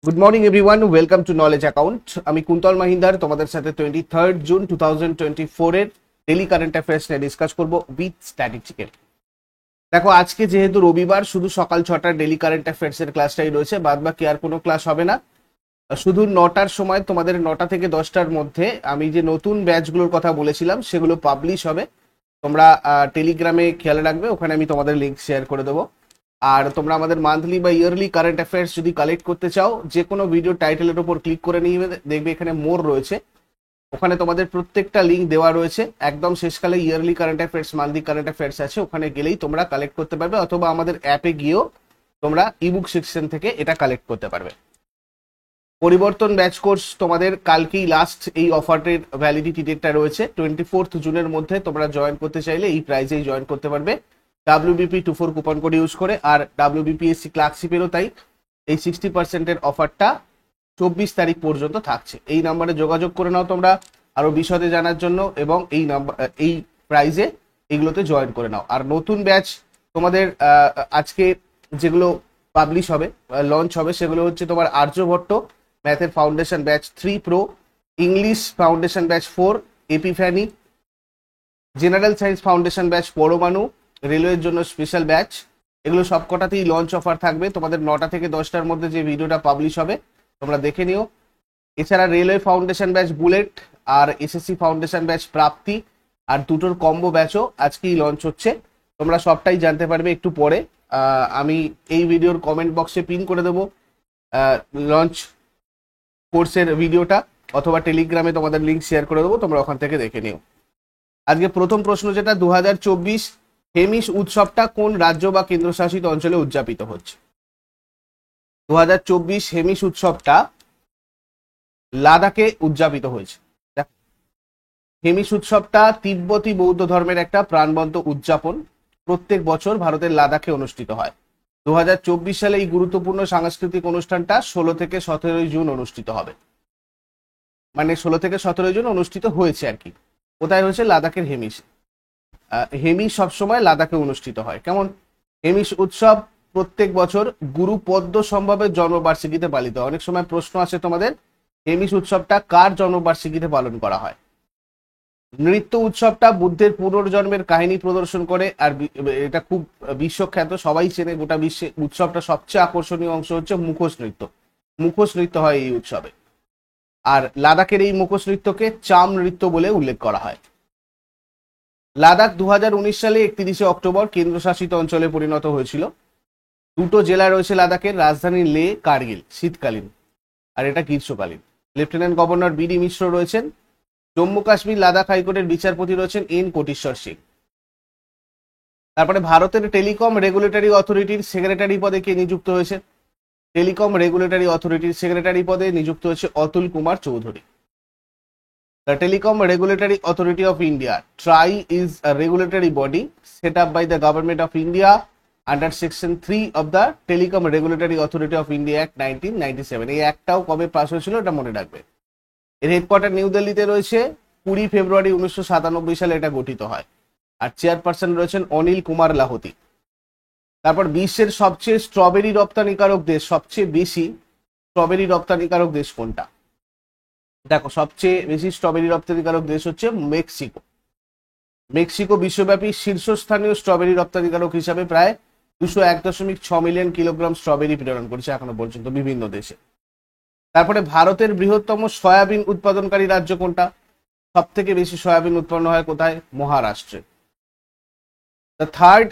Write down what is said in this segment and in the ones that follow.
Good morning everyone, welcome to knowledge account. আমি কুন্তল মাহিন্দার তোমাদের সাথে 23 জুন 2024 এর ডেলি কারেন্ট অ্যাফেয়ার্স নিয়ে ডিসকাস করব উইথ স্ট্যাটিস্টিক্যাল। দেখো, আজকে যেহেতু রবিবার, শুধু সকাল 6টার ডেলি কারেন্ট অ্যাফেয়ার্স এর ক্লাসটাই রয়েছে, বাদ বাকি আর কোনো ক্লাস হবে না। শুধু 9টার সময়, তোমাদের 9টা থেকে 10টার মধ্যে আমি যে নতুন ব্যাচগুলোর কথা বলেছিলাম সেগুলো পাবলিশ হবে। তোমরা টেলিগ্রামে খেয়াল রাখবে, ওখানে আমি তোমাদের লিঙ্ক শেয়ার করে দেবো। আর তোমরা আমাদের মান্থলি বা ইয়ারলি কারেন্ট অ্যাফেয়ার্স যদি কালেক্ট করতে চাও, যে কোনো ভিডিও টাইটেলের উপর ক্লিক করে নিয়ে দেখবে এখানে মোর রয়েছে, ওখানে তোমাদের প্রত্যেকটা লিঙ্ক দেওয়া রয়েছে। একদম শেষকালে yearly current affairs, monthly current affairs আছে, ওখানে গেলেই তোমরা কালেক্ট করতে পারবে, অথবা আমাদের অ্যাপে গিয়েও তোমরা ইবুক সেকশন থেকে এটা কালেক্ট করতে পারবে। পরিবর্তন ব্যাচ কোর্স তোমাদের কালকেই লাস্ট, এই অফারটির ভ্যালিডিটি ডেটটা রয়েছে 24 জুনের মধ্যে। তোমরা জয়েন করতে চাইলে এই প্রাইজেই জয়েন করতে পারবে WBP24 কুপন কোড ইউজ করে। আর WBPSC ক্লার্কশিপেরও তাই, এই 60%-এর অফারটা 24 তারিখ পর্যন্ত থাকছে। এই নাম্বারে যোগাযোগ করে নাও তোমরা আরো বিশদে জানার জন্য, এবং এই নাম্বার, এই প্রাইজে এগুলোতে জয়েন করে নাও। আর নতুন ব্যাচ তোমাদের আজকে যেগুলো পাবলিশ হবে, লঞ্চ হবে, সেগুলো হচ্ছে তোমার আর্যভট্ট ম্যাথের foundation batch 3 pro, English foundation batch 4, Epiphany, general science foundation batch পরমাণু, রেলওয়ের জন্য স্পেশাল ব্যাচ। এগুলো সবকটাতেই লঞ্চ অফার থাকবে। তোমাদের 9টা থেকে 10টার মধ্যে যে ভিডিওটা পাবলিশ হবে তোমরা দেখে নিও। এছাড়া রেলওয়ে ফাউন্ডেশন ব্যাচ বুলেট, আর এসএসসি ফাউন্ডেশন ব্যাচ প্রাপ্তি, আর দুটোর কম্বো ব্যাচও আজকেই লঞ্চ হচ্ছে। তোমরা সবটাই জানতে পারবে একটু পরে। আমি এই ভিডিওর কমেন্ট বক্সে পিন করে দেবো লঞ্চ কোর্সের ভিডিওটা, অথবা টেলিগ্রামে তোমাদের লিঙ্ক শেয়ার করে দেবো, তোমরা ওখান থেকে দেখে নিও। আজকে প্রথম প্রশ্ন যেটা, 2024 হেমিস উৎসবটা কোন রাজ্য বা কেন্দ্রশাসিত অঞ্চলে উদযাপিত হচ্ছে? 2024 হেমিস উৎসবটা লাদাখে উদযাপিত হয়েছে। হেমিস উৎসবটা তিব্বতী বৌদ্ধ ধর্মের একটা প্রাণবন্ত উদযাপন, প্রত্যেক বছর ভারতের লাদাখে অনুষ্ঠিত হয়। 2024 সালে এই গুরুত্বপূর্ণ সাংস্কৃতিক অনুষ্ঠানটা 16 থেকে 17 জুন অনুষ্ঠিত হবে, মানে 16 থেকে 17 জুন অনুষ্ঠিত হয়েছে আর কি। কোথায় হয়েছে? লাদাখের হেমিস। হেমিস সবসময় লাদাখে অনুষ্ঠিত হয়। কেমন? হেমিস উৎসব প্রত্যেক বছর গুরু পদ্ম সম্ভবের জন্মবার্ষিকীতে পালিত হয়। অনেক সময় প্রশ্ন আসে তোমাদের, হেমিস উৎসবটা কার জন্মবার্ষিকীতে পালন করা হয়? নৃত্য উৎসবটা বুদ্ধের পুনর্জন্মের কাহিনী প্রদর্শন করে, আর এটা খুব বিশ্বখ্যাত, সবাই চেনে গোটা বিশ্বে। উৎসবটা সবচেয়ে আকর্ষণীয় অংশ হচ্ছে মুখোশ নৃত্য। মুখোশ নৃত্য হয় এই উৎসবে। আর লাদাখের এই মুখোশ নৃত্যকে চাম নৃত্য বলে উল্লেখ করা হয়। লাদাখ 2019 সালে 31শে অক্টোবর কেন্দ্রশাসিত অঞ্চলে পরিণত হয়েছিল। দুটো জেলা রয়েছে লাদাখের, রাজধানী লে, কার্গিল শীতকালীন, আর এটা গ্রীষ্মকালীন। লেফটেন্যান্ট গভর্নর বিডি মিশ্র রয়েছেন। জম্মু কাশ্মীর লাদাখ হাইকোর্টের বিচারপতি রয়েছেন এন কোটেশ্বর সিং। তারপরে ভারতের টেলিকম রেগুলেটরি অথরিটির সেক্রেটারি পদে কে নিযুক্ত হয়েছে? টেলিকম রেগুলেটরি অথরিটির সেক্রেটারি পদে নিযুক্ত হয়েছে Atul Kumar Chowdhury. The Telecom Regulatory Authority of India, TRAI, is a regulatory body set up by the Government of India under Section 3 of the Telecom Regulatory Authority of India Act 1997. এই একটাও কবে pass হয়েছিল এটা মনে রাখবে। এর হেডকোয়ার্টার নিউ দিল্লিতে রয়েছে। 20 ফেব্রুয়ারি 1997 সালে এটা গঠিত হয়। আর চেয়ারপারসন রয়েছেন অনিল কুমার লাহোতি। তারপর বিশ্বের সবচেয়ে স্ট্রবেরি রপ্তানিকারক দেশ, সবচেয়ে বেশি স্ট্রবেরি রপ্তানিকারক দেশ কোনটা? দেখো, সবচেয়ে বেশি স্ট্রবেরি রপ্তানিকারক দেশ হচ্ছে মেক্সিকো। মেক্সিকো বিশ্বব্যাপী শীর্ষস্থানীয় স্ট্রবেরি রপ্তানিকারক হিসাবে প্রায় 201.6 মিলিয়ন কিলোগ্রাম স্ট্রবেরি প্রেরণ করেছে এখনো পর্যন্ত বিভিন্ন দেশে। তারপরে ভারতের বৃহত্তম সয়াবিন উৎপাদনকারী রাজ্য কোনটা? সব থেকে বেশি সয়াবিন উৎপন্ন হয় কোথায়? মহারাষ্ট্রে। দ্য থার্ড,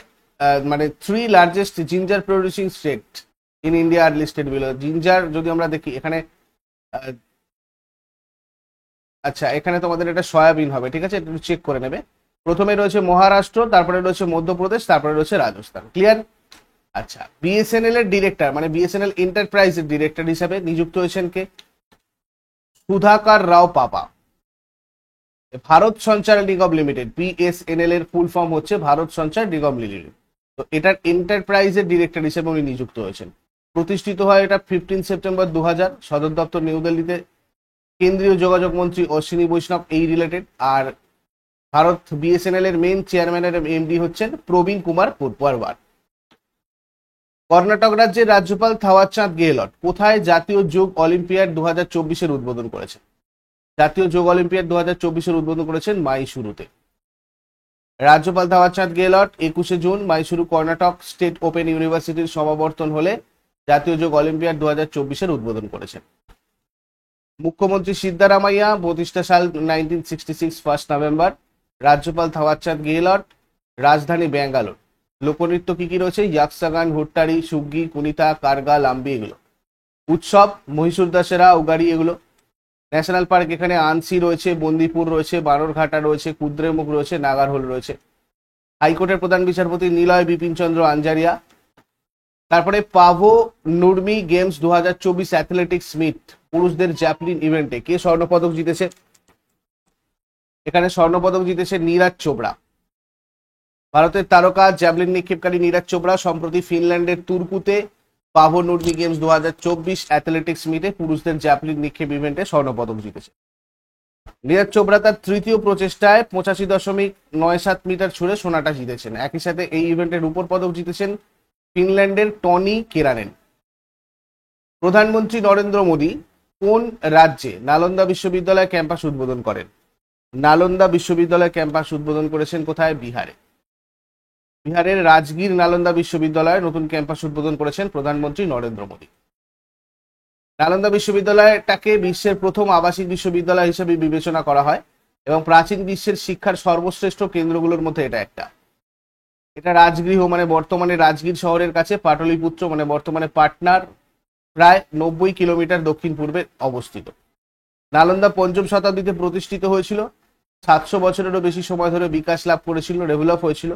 মানে 3 largest ginger producing state in India আর লিস্টেড বিলো। জিঞ্জার যদি আমরা দেখি এখানে, আচ্ছা এখানে তোমাদের এটা সয়াবিন হবে, ঠিক আছে, একটু চেক করে নেবে। প্রথমে রয়েছে মহারাষ্ট্র, তারপরে রয়েছে মধ্যপ্রদেশ, তারপরে রয়েছে রাজস্থান। ক্লিয়ার? আচ্ছা, বিএসএনএল এর ডিরেক্টর, মানে বিএসএনএল এন্টারপ্রাইজের ডিরেক্টর হিসাবে নিযুক্ত হয়েছেন কে? সুধাকার রাও পাপা। ভারত সঞ্চার নিগম লিমিটেড, বিএসএনএল এর ফুল ফর্ম হচ্ছে ভারত সঞ্চার নিগম লিমিটেড। তো এটার এন্টারপ্রাইজের ডিরেক্টর হিসেবে উনি নিযুক্ত হয়েছেন। প্রতিষ্ঠিত হয় এটা 15 সেপ্টেম্বর 2000, সদর দপ্তর নিউ দিল্লিতে। কেন্দ্রীয় যোগাযোগ মন্ত্রী অশ্বিনী বৈষ্ণব এই রিলেটেড। আর ভারত বিএসএনএল এর মেন চেয়ারম্যান এর এমডি হচ্ছেন প্রবীণ কুমার পরওয়ার। কর্ণাটক রাজ্যের রাজ্যপাল থাওয়ারচাঁদ গেহলট কোথায় জাতীয় যোগ অলিম্পিয়াড 2024-এর উদ্বোধন করেছেন? জাতীয় যোগ অলিম্পিয়াড 2024-এর উদ্বোধন করেছেন মাইসুরুতে। রাজ্যপাল থাওয়ারচাঁদ গেহলট 21শে June Mysuru Karnataka state open ইউনিভার্সিটির সমাবর্তন হলে জাতীয় যোগ অলিম্পিয়াড 2024-এর উদ্বোধন করেছেন। মুখ্যমন্ত্রী সিদ্ধারামাইয়া প্রতিষ্ঠা সাল 1966 1 নভেম্বর। রাজ্যপাল থাওয়ারচাঁদ গেহলট। রাজধানী ব্যাঙ্গালোর। লোকনৃত্য কি কি রয়েছে? ইয়াকসাগান, হুট্টারি, সুগ্গি, কুনিতা, কারগা, লাম্বি এগুলো। উৎসব মহীশূর দশেরা, উগাড়ি এগুলো। ন্যাশনাল পার্ক এখানে আনসি রয়েছে, বন্দিপুর রয়েছে, বানরঘাটা রয়েছে, কুদ্রেমুখ রয়েছে, নাগারহোল রয়েছে। হাইকোর্টের প্রধান বিচারপতি নিলয় বিপিন চন্দ্র আঞ্জারিয়া। তারপরে Paavo Nurmi games 2024 athletics meet পুরুষদের জ্যাভলিন ইভেন্টে কে স্বর্ণপদক জিতেছে? এখানে স্বর্ণপদক জিতেছে নীরাজ চোপড়া। ভারতের তারকা জ্যাভলিন নিক্ষেপকারী নীরাজ চোপড়া সম্প্রতি ফিনল্যান্ডের তুর্কুতে পাভো নুরমি গেমস 2024 অ্যাথলেটিক্স মিটে পুরুষদের জ্যাভলিন নিক্ষেপ ইভেন্টে স্বর্ণপদক জিতেছে। নীরাজ চোপড়া তার তৃতীয় প্রচেষ্টায় 85.97 মিটার ছুড়ে সোনাটা জিতেছেন। একই সাথে এই ইভেন্টের রূপোর পদক জিতেছেন ফিনল্যান্ডের টনি কেরানেন। প্রধানমন্ত্রী নরেন্দ্র মোদী কোন রাজ্যে নালন্দা বিশ্ববিদ্যালয় ক্যাম্পাস উদ্বোধন করেন? নালন্দা বিশ্ববিদ্যালয় ক্যাম্পাস উদ্বোধন করেছেন কোথায়? বিহারে। বিহারের রাজগীর নালন্দা বিশ্ববিদ্যালয়ে নতুন ক্যাম্পাস উদ্বোধন করেছেন প্রধানমন্ত্রী নরেন্দ্র মোদী। নালন্দা বিশ্ববিদ্যালয়টাকে বিশ্বের প্রথম আবাসিক বিশ্ববিদ্যালয় হিসেবে বিবেচনা করা হয় এবং প্রাচীন বিশ্বের শিক্ষার সর্বশ্রেষ্ঠ কেন্দ্রগুলোর মধ্যে এটা একটা। এটা রাজগৃহ মানে বর্তমানে রাজগীর শহরের কাছে, পাটলিপুত্র মানে বর্তমানে পাটনার প্রায় 90 কিলোমিটার দক্ষিণ পূর্বে অবস্থিত। নালন্দা পঞ্চম শতাব্দীতে প্রতিষ্ঠিত হয়েছিল। 700 বছরেরও বেশি সময় ধরে বিকাশ লাভ করেছিল, ডেভেলপ হয়েছিল।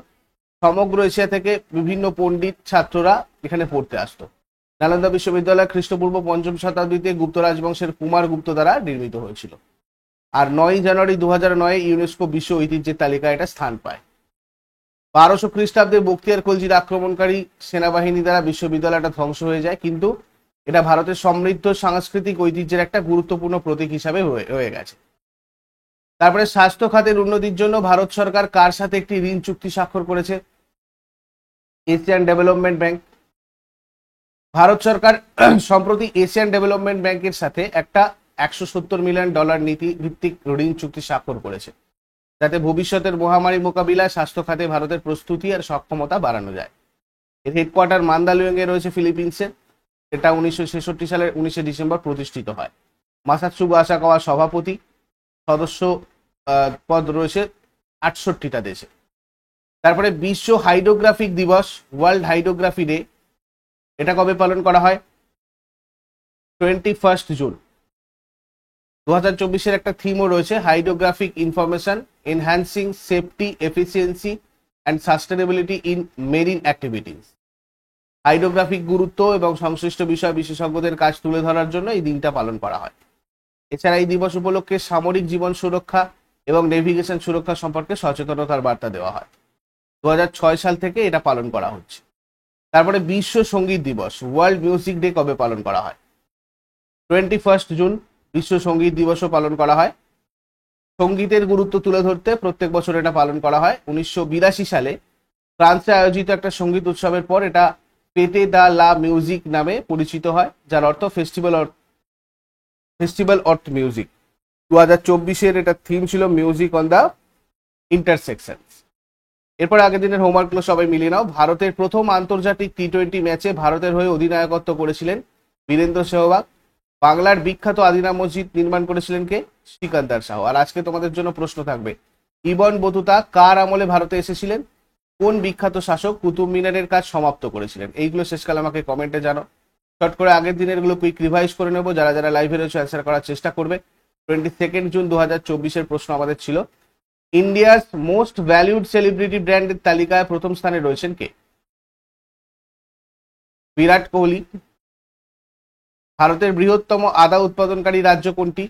সমগ্র এশিয়া থেকে বিভিন্ন পণ্ডিত ছাত্ররা এখানে পড়তে আসতো। নালন্দা বিশ্ববিদ্যালয় খ্রিস্টপূর্ব পঞ্চম শতাব্দীতে গুপ্ত রাজবংশের কুমার গুপ্ত দ্বারা নির্মিত হয়েছিল। আর 9 জানুয়ারি 2009 ইউনেস্কো বিশ্ব ঐতিহ্যের তালিকায় এটা স্থান পায়। 1200 খ্রিস্টাব্দে বখতিয়ার খলজির আক্রমণকারী সেনাবাহিনী দ্বারা বিশ্ববিদ্যালয়টা ধ্বংস হয়ে যায়, কিন্তু এটা ভারতের সমৃদ্ধ সাংস্কৃতিক ঐতিহ্যের একটা গুরুত্বপূর্ণ প্রতীক হিসাবে রয়ে গেছে। তারপরে স্বাস্থ্য খাতের উন্নতির জন্য ভারত সরকার কার সাথে একটি ঋণ চুক্তি স্বাক্ষর করেছে? Asian development bank. ভারত সরকার সম্প্রতি এশিয়ান ডেভেলপমেন্ট ব্যাংকের সাথে একটা $170 মিলিয়ন নীতি ভিত্তিক ঋণ চুক্তি স্বাক্ষর করেছে, যাতে ভবিষ্যতের মহামারী মোকাবিলায় স্বাস্থ্য খাতে ভারতের প্রস্তুতি আর সক্ষমতা বাড়ানো যায়। এর হেডকোয়ার্টার মান্দালুয়াংয়ে রয়েছে ফিলিপিন্সে। এটা 1966 সালের 19শে ডিসেম্বর প্রতিষ্ঠিত হয়। মাসাতসুগো আসাকাওয়া সভাপতি। সদস্য পদ রয়েছে 68টা দেশে। তারপরে বিশ্ব হাইড্রোগ্রাফিক দিবস, ওয়ার্ল্ড হাইড্রোগ্রাফি ডে, এটা কবে পালন করা হয়? 21 জুন। 2024-এর একটা থিমও রয়েছে, hydrographic information enhancing safety, efficiency and sustainability in marine activities. Hydrographic গুরুত্ব এবং সংশ্লিষ্ট বিষয় বিশেষজ্ঞদের কাজ তুলে ধরার জন্য এই দিনটা পালন করা হয়। এছাড়া এই দিবস উপলক্ষে সামরিক জীবন সুরক্ষা এবং নেভিগেশন সুরক্ষা সম্পর্কে সচেতনতার বার্তা দেওয়া হয়। 2006 সাল থেকে এটা পালন করা হচ্ছে। তারপরে বিশ্ব সঙ্গীত দিবস, ওয়ার্ল্ড মিউজিক ডে কবে পালন করা হয়? 21 জুন বিশ্ব সঙ্গীত দিবসও পালন করা হয়। সঙ্গীতের গুরুত্ব তুলে ধরতে প্রত্যেক বছর এটা পালন করা হয়। 1982 সালে ফ্রান্সে আয়োজিত একটা সঙ্গীত উৎসবের পর এটা পেটে দা লা মিউজিক নামে পরিচিত হয়, যার অর্থ ফেস্টিভ্যাল অর্থ মিউজিক। 2024-এর এটা থিম ছিল মিউজিক অন দ্য ইন্টারসেকশন। এরপর আগের দিনের হোমওয়ার্কগুলো সবাই মিলিয়ে নাও। ভারতের প্রথম আন্তর্জাতিক টি-20 ম্যাচে ভারতের হয়ে অধিনায়কত্ব করেছিলেন বীরেন্দ্র সেহবাগ। বাংলার বিখ্যাত আদিনা মসজিদ নির্মাণ করেছিলেন কে? সিকান্দার শাহ। আর আজকে তোমাদের জন্য প্রশ্ন থাকবে, ইবন বতুতা কার আমলে ভারতে এসেছিলেন? কোন বিখ্যাত শাসক কুতুব মিনারের কাজ সমাপ্ত করেছিলেন? এইগুলো শেষকাল আমাকে কমেন্টে জানো। শর্ট করে আগের দিনের গুলো কুইক রিভাইজ করে নেবো। যারা যারা লাইভে রয়েছে অ্যান্সার করার চেষ্টা করবে। 22 জুন 2024-এর প্রশ্ন আমাদের ছিল, ইন্ডিয়ার মোস্ট ভ্যালিউড সেলিব্রিটি ব্র্যান্ডের তালিকায় প্রথম স্থানে রয়েছেন কে? বিরাট কোহলি। ভারতের বৃহত্তম আদা উৎপাদনকারী রাজ্য কোনটি?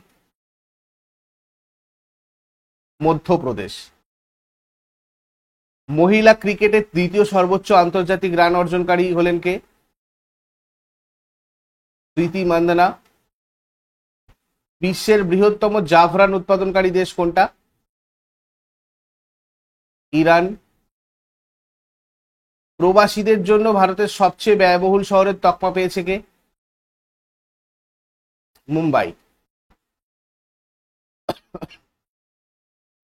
মধ্যপ্রদেশ। মহিলা ক্রিকেটের দ্বিতীয় সর্বোচ্চ আন্তর্জাতিক রান অর্জনকারী হলেন কে? প্রীতি মান্দানা। বিশ্বের বৃহত্তম জাফরান উৎপাদনকারী দেশ কোনটা? ইরান। প্রবাসীদের জন্য ভারতের সবচেয়ে ব্যয়বহুল শহরের তকমা পেয়েছে কে? মুম্বাই।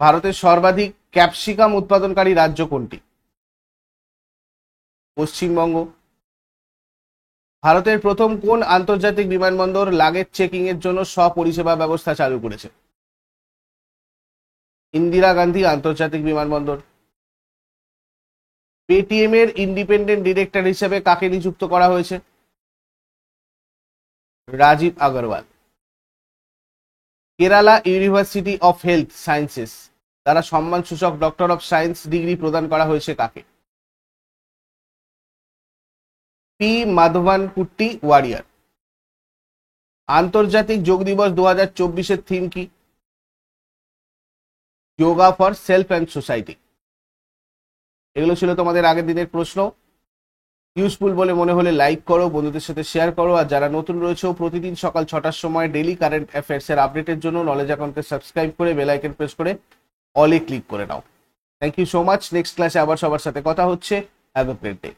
ভারতের সর্বাধিক ক্যাপসিকাম উৎপাদনকারী রাজ্য কোনটি? পশ্চিমবঙ্গ। ভারতের প্রথম কোন আন্তর্জাতিক বিমানবন্দর লাগেজ চেকিং এর জন্য স্বপরিষেবা ব্যবস্থা চালু করেছে? ইন্দিরা গান্ধী আন্তর্জাতিক বিমানবন্দর। পেটিএম এর ইন্ডিপেন্ডেন্ট ডিরেক্টর হিসেবে কাকে নিযুক্ত করা হয়েছে? Rajiv Agarwal. Kerala university of health sciences দ্বারা সম্মানসূচক ডক্টর অফ সায়েন্স ডিগ্রি প্রদান করা হয়েছে কাকে? পি মাধবান কুট্টি ওয়ারিয়ার। আন্তর্জাতিক যোগ দিবস 2024-এর থিম কি? Yoga for self and society. এগুলো ছিল তোমাদের আগের দিনের প্রশ্ন। ইউজফুল বলে মনে হলে লাইক করো, বন্ধুদের সাথে শেয়ার করো, আর যারা নতুন রয়েছে প্রতিদিন সকাল 6টার সময় ডেইলি কারেন্ট অ্যাফেয়ার্স এর আপডেটের জন্য নলেজ অ্যাকাউন্টকে সাবস্ক্রাইব করে বেল আইকন প্রেস করে অলে ক্লিক করে নাও। Thank you so much. Next ক্লাসে আবার সবার সাথে কথা হচ্ছে। Have a great day.